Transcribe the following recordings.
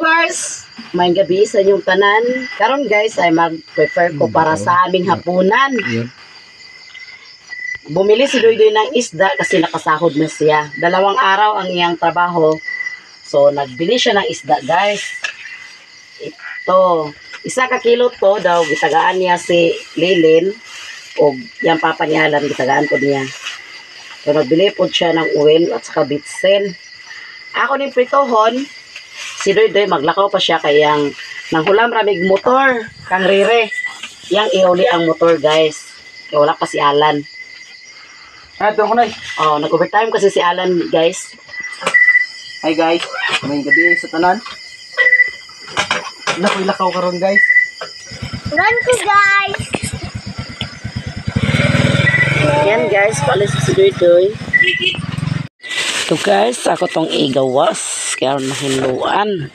Guys, may gabi sa inyong tanan. Karon guys ay mag-prepare ko para sa aming hapunan. Bumili si Doydoy ng isda kasi nakasahod na siya. 2 araw ang iyang trabaho. So nagbili siya ng isda guys. Ito, 1 kilo to daw gitagaan niya si Lilin o yang papa niya Alan gitagaan ko niya. So nagbili po siya ng oil at saka bitsen. Ako ni pritohon. Si Doydoy maglakaw pa siya kayang nanghulam ramig motor kang rire. Yang iuli ang motor guys. Kaya wala pa si Alan. Ito ko na. Oh, nag-overtime kasi si Alan guys. Hi guys, may gabi sa tanan. Nakoy lakaw karon guys. Run ko guys. Yan guys, palis si Doydoy. Ito guys, ako tong igawas. Kaya nahinluan.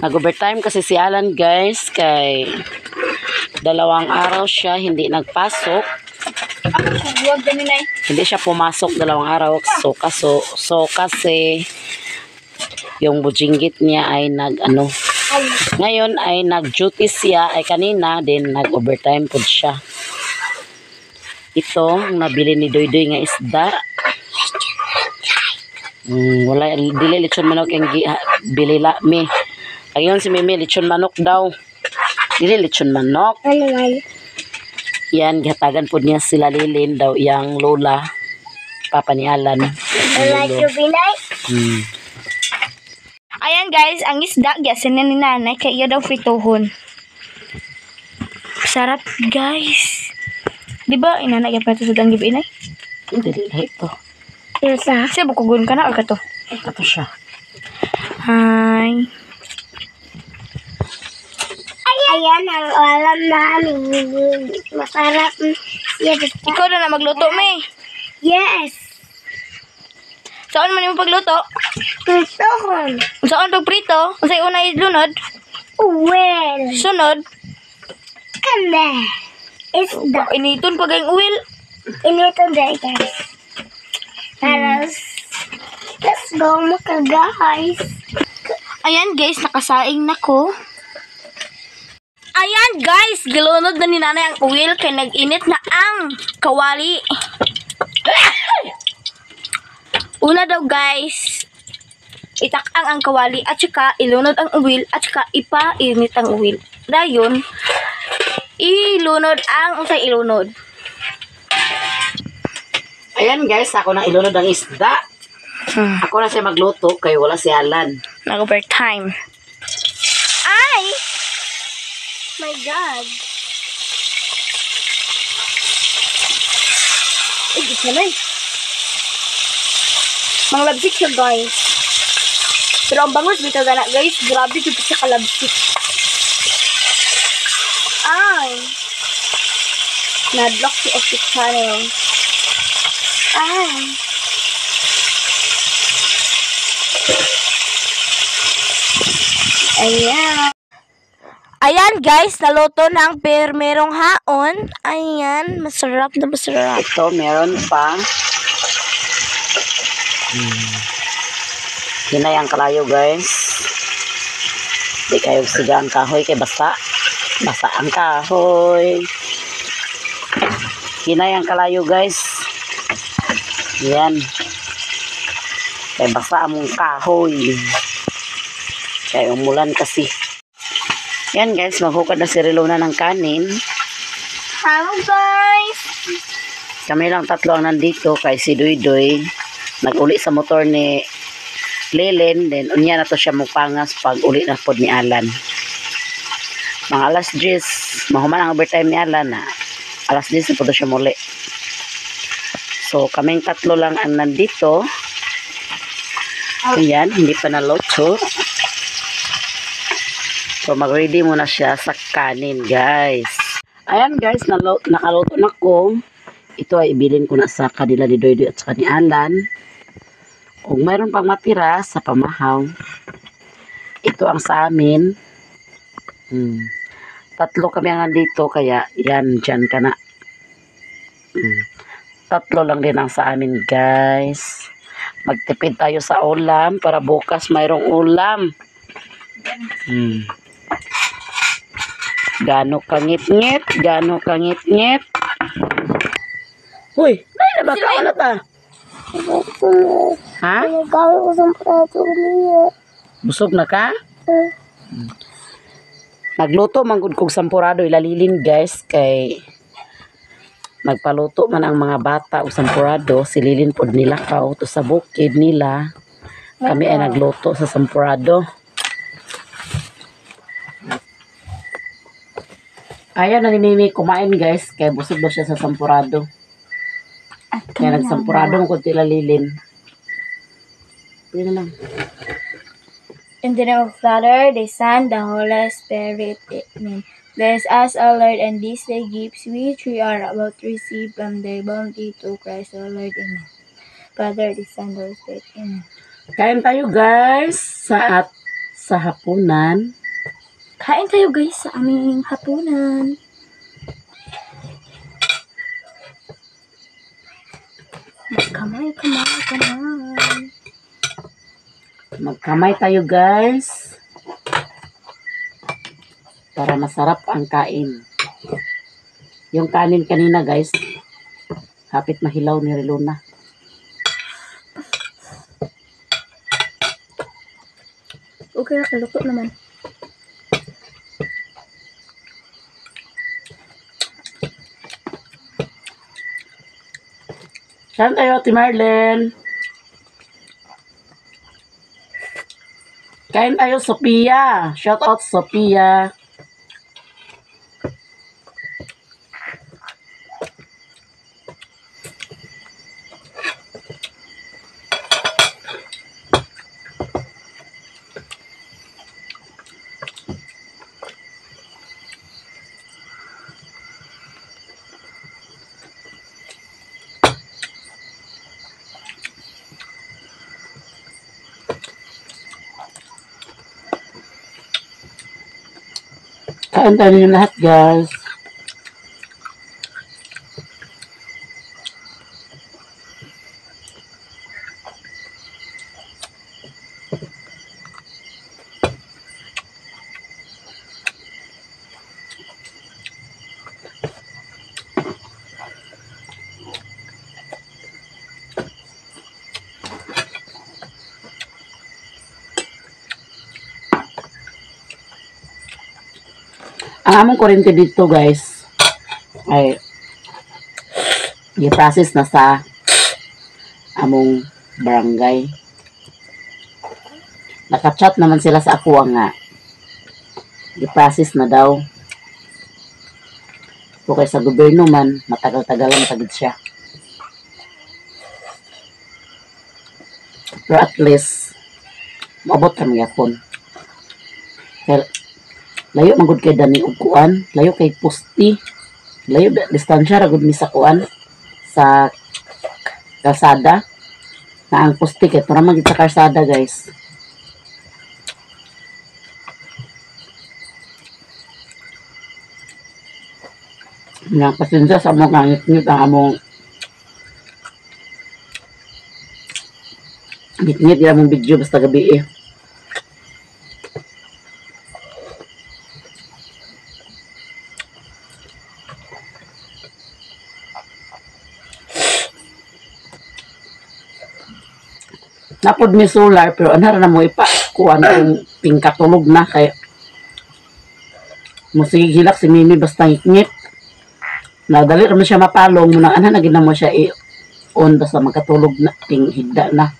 Nag-overtime kasi si Alan guys. Kay 2 araw siya hindi nagpasok. Hindi siya pumasok 2 araw. So kasi yung bujinggit niya ay ngayon ay nag-duty siya ay kanina din nag-overtime po siya. Ito nabili ni Doydoy nga isda. Wala dili lechon manok ang bili la mi. Ayon si Mimi lechon manok daw. Dili lechon manok. Ano man? Yan gihatagan po niya sila Lilin daw yang lola papa ni Alan. Ayan guys, ang isda gasin na ni nanay kaya daw fritohon. Sarap guys. Di ba inanay pa ito sa dang gabi inay? Dili la ito. Isa. Kasi bukugun ka na or kato? Kato siya. Hi. Ayan ang alam namin. Masarap. Ikaw na magluto, May. Yes. Saan man yung pagluto? Pritohon. Saan pagprito? Saan una ilunod? Well. Sunod? Kanda. Isda. Initon pag ang uwil. Initon dahil guys. Let's go maka guys. Ayan guys, nakasaing na ko. Ayan guys, gilunod na ni nanay ang uwil kaya nag-init na ang kawali. Una daw guys, itakang ang kawali at saka ilunod ang uwil at saka ipainit ang uwil. Dayon, ilunod ang usay ilunod. Ayan guys, ako na ilunod ang isda. Ako na siya magluto kaya wala si Alan. Nag-overtime. Ay! My God. Ay, git naman. Mga labsik siya guys. Pero ang bangus dito gana guys. Grabe dito siya kalabsik. Ay! Na-block si Office Channel. Ay! Ayan. Ayan guys, naluto na ang merong haon. Ayan, masarap na masarap. Ito, meron pa. Hinay ang kalayo guys. Di kayo siga ang kahoy kay basa. Basa ang kahoy. Hinay ang kalayo guys. Yan. Kay basa among kahoy. Kay umulan kasi. Yan guys, maghukad na si Rilona ng kanin. Hello guys! Kami lang 3 ang nandito kay si Doydoy. Nag-uli sa motor ni Lilin. Then unya na to siya magpangas pag uli na pod ni Alan. Mga alas 10. Mahuman ang overtime ni Alan na. Alas 10 po to siya muli. So kaming 3 lang ang nandito. Ayan, hindi pa naluto. So mag-ready muna siya sa kanin guys. Ayan guys, nakaluto na ko. Ito ay ibilin ko na sa kanila ni Doydoy at sa ni Alan. Kung mayroon pang matira sa pamahaw, ito ang sa amin. 3 kami ang nandito kaya yan, dyan ka na. 3 lang din ang sa amin guys. Magtipid tayo sa ulam para bukas mayroong ulam. Hmm. Gano kangit-ngit, gano kangit-ngit. Uy, ay na ba ka na ta? Ha? Nagkawin ko sa prato niya. Busog na ka? Nagluto manggod kog sampurado ilalilin guys kay magpaluto man ang mga bata og sampurado sililin pod nila kao to sa bukid nila. Kami ay nagluto sa sampurado. Ayaw na ni Mimi kumain guys kay busog daw siya sa sampurado. Kaya nagsampurado ko tila lilin. Yun lang. In the name of the Father, the Son, the Holy Spirit. Amen. Bless us, O Lord, and these thy gifts which we are about to receive from thy bounty to Christ, O Lord. Amen. Father, the Son, the Holy Spirit. Amen. Kain tayo guys sa hapunan. Kain tayo guys sa aming hapunan. Kamay. Magkamay tayo guys. Para masarap ang kain. Yung kanin kanina guys, hapit mahilaw ni Reluna. Okay, kaluto naman. Saan tayo, Ate Marlene? Kain tayo, Sophia. Shout out, Sophia. Kain tayo ninyo lahat, guys. Ang among kuryente dito guys ay i-process na sa among barangay. Naka-chat naman sila sa ako nga i-process na daw. So kay sa gobyerno man matagal-tagalan pagid siya. Pero at least maabot kami yapon. Kaya layo magud kay dani og kuan, layo kay posti, layo distansya ra gud mi sa kuan sa kalsada. Na ang posti kay tura magid sa kalsada guys. Na pasensya sa mga ngit-ngit ang among ngit-ngit yung among video basta gabi eh. Napod mi solar pero anara na mo ipa kuan kung pingkatulog na kay musigilak si Mimi basta ngit-ngit. Nadali ra man siya mapalong muna ana nagina mo siya i-on basta magkatulog na ting higda na.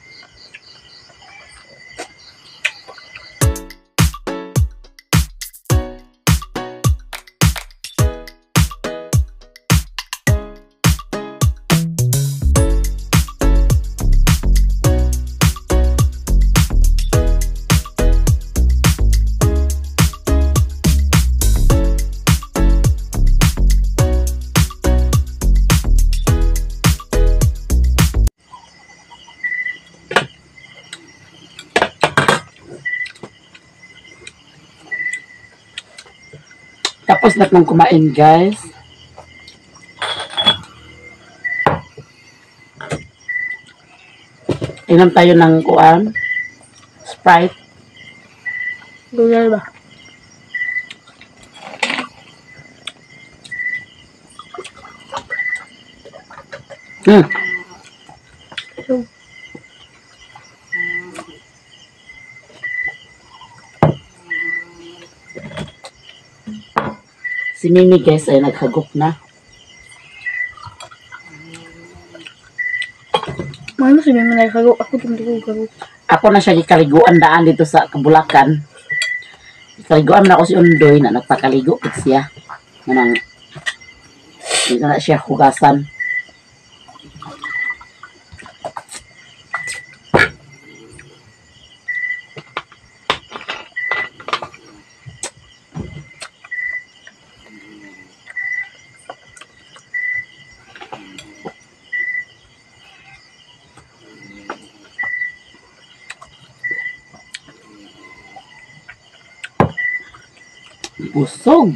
Tapos na nang kumain guys. Inom tayo ng kuan, Sprite. Gulay ba? Hmm. Si Mimi guys ay naghagop na. Ano si Mimi nagkago? Ako hindi ko kago. Ako na siya gikaliguan daan dito sa Kabulakan. Gikaliguan na ako si Undoy na nagpakaligo kit siya. Manang dito na siya hugasan. Busog.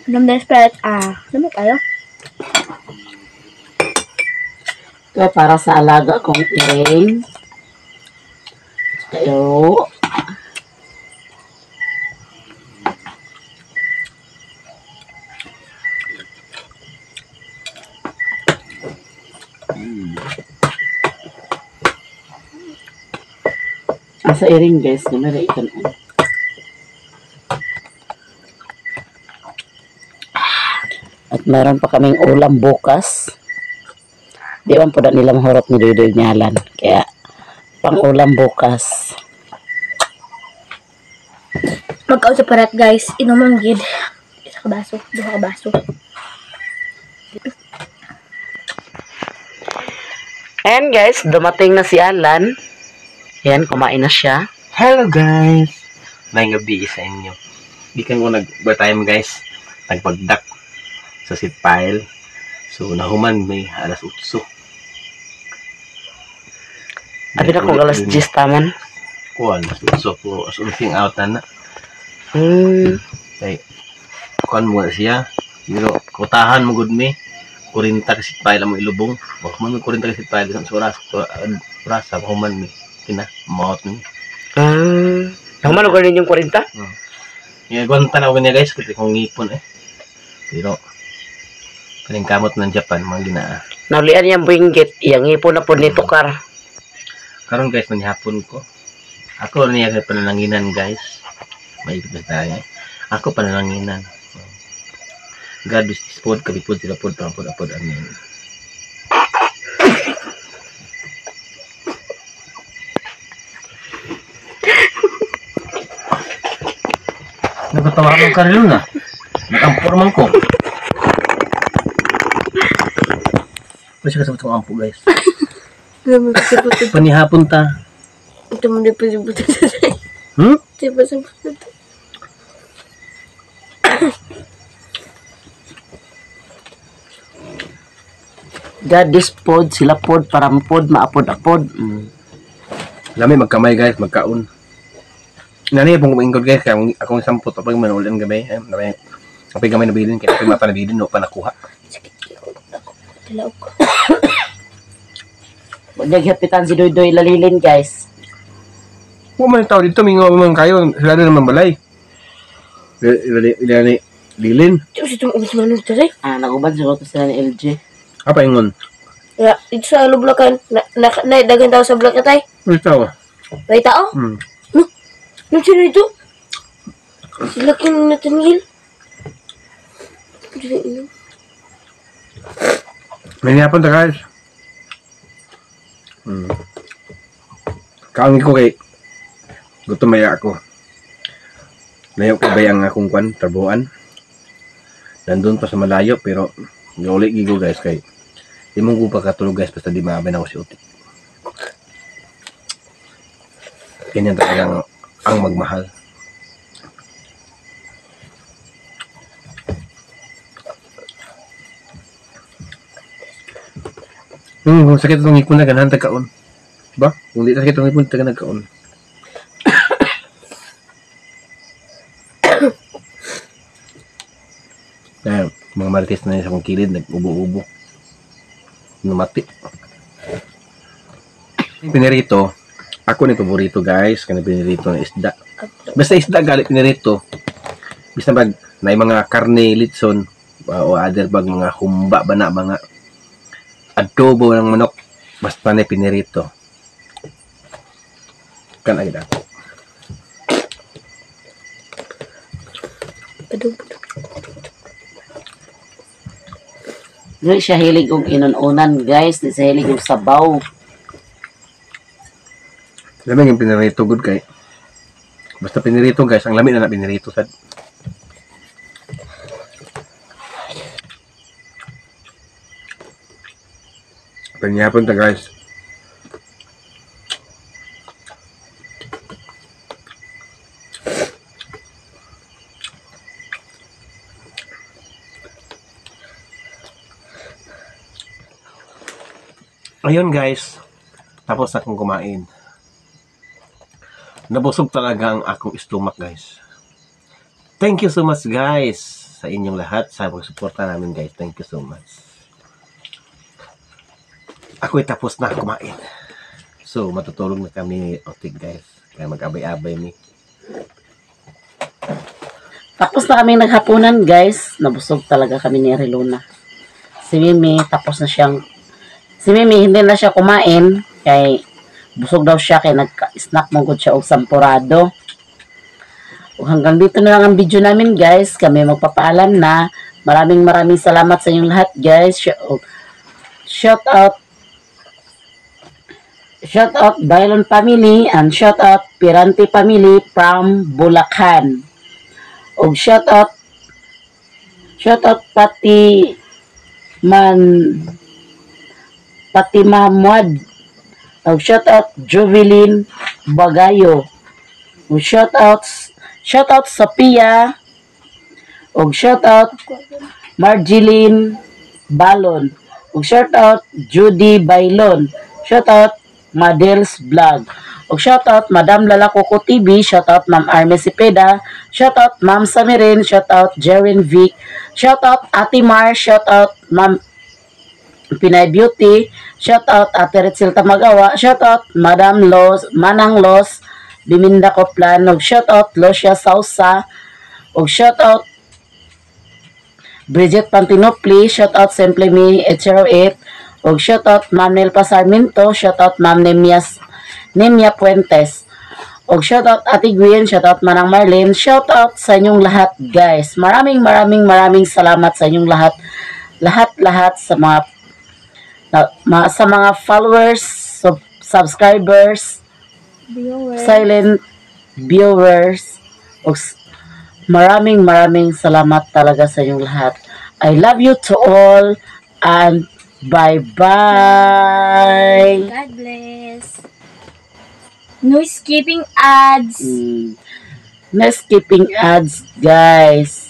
Alam na spirit. Dami tayo. Ito para sa alaga kong iring. Tayo. Sa iring guys, ganun ikan. At meron pa kaming ulam bukas. Di man po na nila mahurot ni Doy Nyalan. Kaya pang ulam bukas. Mag-out sa parat guys. Inuman gid. Isa ka baso. Duha ka baso. And guys, dumating na si Alan. Yan, kumain na siya. Hello guys! May gabi sa inyo. Gikan ko nag-time guys. Nagpagdak sa seat pile. So nahuman may alas 8. Abi na kung alas 10 taman. Kuan, alas 8 po. As unsing out na na. Kay, kuan mo siya. Pero, kutahan mo good me. 40 ka seat pile mo ilubong. Huwag man may 40 ka seat pile. Sa oras, sa human mi. Kina, maot mi. Naman ko rin yung 40? Ginagawanta na ako niya guys, kasi kung ngipon eh. Pero, kaling kamot ng Japan, mga ginaa. Naulian yung buinggit, yung ipon na po ni Tukar. Karon guys, manihapon ko. Ako niya sa panalanginan guys. Maipit na tayo. Ako panalanginan. God is this pod, kapipod sila pod, pangapod-apod, amen. Nagkatawa ng karilo na. Nag-ampor man ko. Pwede siya kasabot ang ampo guys. Panihapon ta. Ito mo din pa si buta sa tayo. Ito pa sa buta sa God is pod, sila pod, para pod, maapod-apod. Lami magkamay guys, magkaon. Nani pong kumingkod guys, kaya akong sampot pag manulan gabi. Kapag gamay nabilin, kaya kapag mapanabilin, no pa nakuha. Tilaw ko. Huwag naghapitan si Doy lalilin guys. Kung man tao dito, mingaw man kayo, sila na naman balay. Ilani, lilin. Ito si itong ubos manong taray. Nagubad siguro sila ni LG. Apa ingon? Ya, ito sa ano blokan. Dagan tao sa blok na tayo. Ano tao? May tao? Nung sino ito? Sila kin Nathaniel. May niyapon ta guys. Kaangi ko kay gutom maya ako. Layo ka ba ang akong kwan, trabuan? Nandun pa sa malayo pero gauli gigo guys kay di mong ko pa katulog guys basta di maamin ako si Uti. Ganyan talagang ang magmahal. Kung sakit itong ipon na ganahan tagkaon. Ba? Kung di sakit itong ipon, taga nagkaon. Kaya, mga marites na sa kong kilid, nag-ubo-ubo. Numati. Pinirito, Ako ni paborito guys, kanang pinirito na isda. Basta isda galit pinirito. Basta bag na mga karne litson o other bag mga humba ba na mga adobo ng manok basta na pinirito. Kan ay dako. Di siya hilig og inununan guys, di siya hilig og sabaw. Lamang yung pinirito good kay. Basta pinirito guys, ang lami na pinirito sad. Panyapon ta guys. Ayun guys, tapos akong kumain. Nabusog talaga ang akong stomach guys. Thank you so much guys sa inyong lahat sa pagsuporta namin guys. Thank you so much. Ako'y tapos na kumain. So, matutulog na kami otig guys. Kaya mag-abay-abay ni. Tapos na kami naghapunan guys. Nabusog talaga kami ni Ariluna. Si Mimi, tapos na siyang... Si Mimi, hindi na siya kumain. Kaya busog daw siya. Kaya nagka-snack mong siya o sampurado. O hanggang dito na lang ang video namin guys. Kami magpapaalam na. Maraming salamat sa inyong lahat guys. Shout out Bailon family and shout out Pirante family from Bulacan. Og shout out pati Mahmud. Og shout out Jovelyn Bagayo. Og shout out Sophia. Og shout out Marjeline Balon. Og shout out Judy Bailon. Shout out Madel's Vlog. Og shoutout Madam Lalakoko TV, shoutout Ma'am Arme Cepeda, shoutout Ma'am Samirin, shoutout Jerin Vic, shoutout Ate Mar, shoutout Ma'am Pinay Beauty, shoutout Ate Ritzel Tamagawa, shoutout Madam Los, Manang Los, Biminda Koplan, og shoutout Losia Sausa, og shoutout Bridget Pantinopli, shoutout Simply Me 808, og shoutout Ma'am Nelpa Sarmiento, shoutout Ma'am Nemia Puentes. Og shoutout Ate Gwen, shoutout Manang Marlene, shoutout sa inyong lahat guys. Maraming salamat sa inyong lahat. Lahat sa mga followers, subscribers, silent viewers. Og maraming salamat talaga sa inyong lahat. I love you to all and bye-bye. God bless. No skipping ads. No skipping ads, guys.